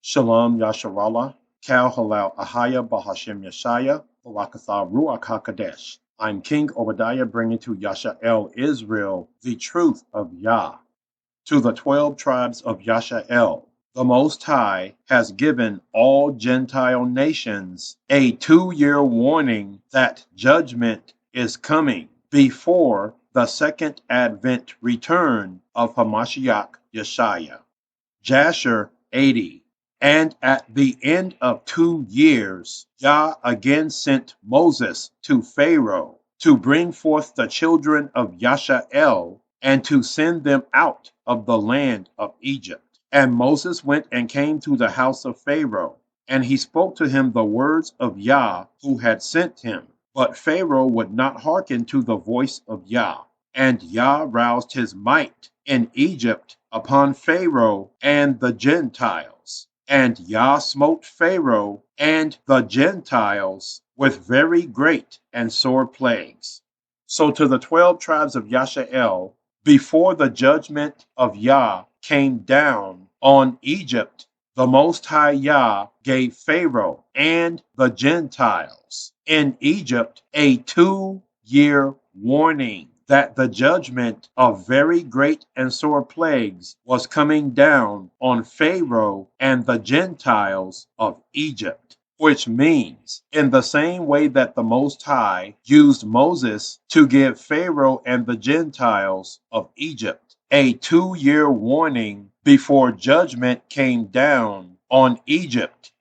Shalom Yasharallah, Kal Halal Ahaya Bahashem Yeshaya, Barakatha Ruach HaKadesh. I'm King Obadiah bringing to Yasha'el Israel the truth of Yah. To the 12 tribes of Yasha'el, the Most High has given all Gentile nations a 2-year warning that judgment is coming before the second advent return of Hamashiach Yeshaya. Jasher 80. And at the end of 2 years, Yah again sent Moses to Pharaoh to bring forth the children of Yasha'el and to send them out of the land of Egypt. And Moses went and came to the house of Pharaoh, and he spoke to him the words of Yah who had sent him. But Pharaoh would not hearken to the voice of Yah. And Yah roused his might in Egypt upon Pharaoh and the Gentiles. And Yah smote Pharaoh and the Gentiles with very great and sore plagues. So to the 12 tribes of Yasha'el, before the judgment of Yah came down on Egypt, the Most High Yah gave Pharaoh and the Gentiles in Egypt a 2-year warning that the judgment of very great and sore plagues was coming down on Pharaoh and the Gentiles of Egypt. Which means, in the same way that the Most High used Moses to give Pharaoh and the Gentiles of Egypt a 2-year warning before judgment came down on Egypt,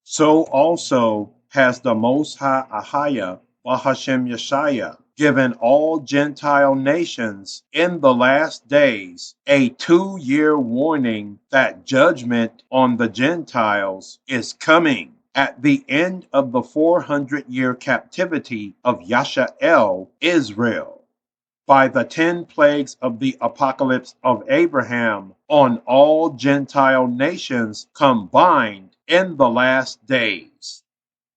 so also has the Most High Ahaya Bahashem Yeshaya given all Gentile nations in the last days a 2-year warning that judgment on the Gentiles is coming at the end of the 400-year captivity of Yasha'el Israel by the 10 plagues of the apocalypse of Abraham on all Gentile nations combined in the last days,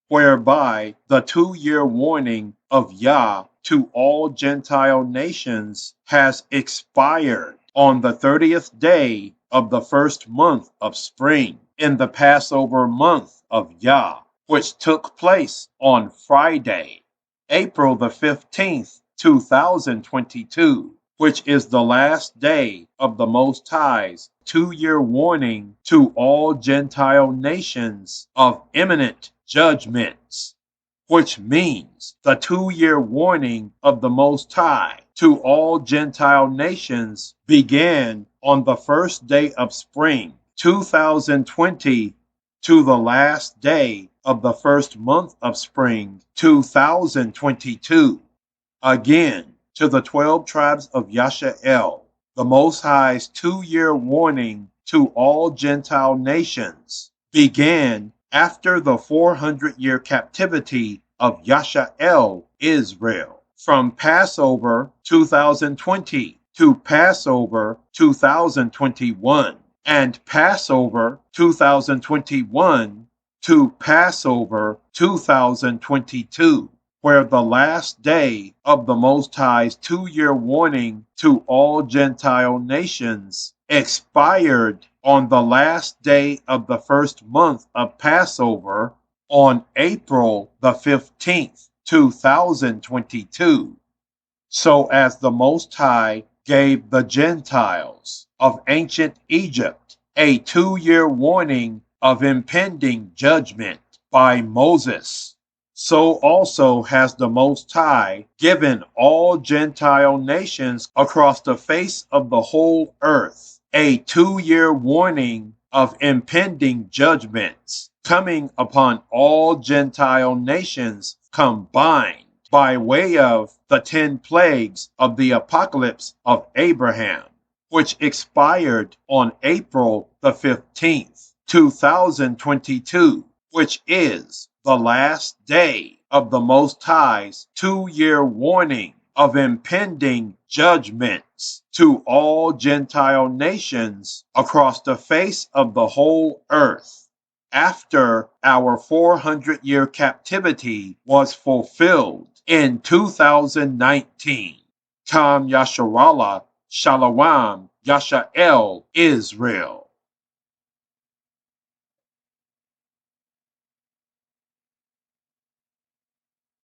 whereby the 2-year warning of Yah to all Gentile nations has expired on the 30th day of the first month of spring in the Passover month of Yah, which took place on Friday, April the 15th, 2022, which is the last day of the Most High's 2-year warning to all Gentile nations of imminent judgments, which means the 2-year warning of the Most High to all Gentile nations began on the first day of spring 2020 to the last day of the first month of spring 2022. Again, to the 12 tribes of Yasha'el, the Most High's 2-year warning to all Gentile nations began after the 400-year captivity of Yasha'el Israel, from Passover 2020 to Passover 2021, and Passover 2021 to Passover 2022, where the last day of the Most High's 2-year warning to all Gentile nations expired on the last day of the first month of Passover on April the 15th, 2022. So as the Most High gave the Gentiles of ancient Egypt a 2-year warning of impending judgment by Moses, so also has the Most High given all Gentile nations across the face of the whole earth a 2-year warning of impending judgments coming upon all Gentile nations combined by way of the 10 plagues of the apocalypse of Abraham, which expired on April the 15th, 2022, which is the last day of the Most High's 2-year warning of impending judgments to all Gentile nations across the face of the whole earth, after our 400-year captivity was fulfilled in 2019. Tam Yasharallah, Shalom, Yasha'el Israel.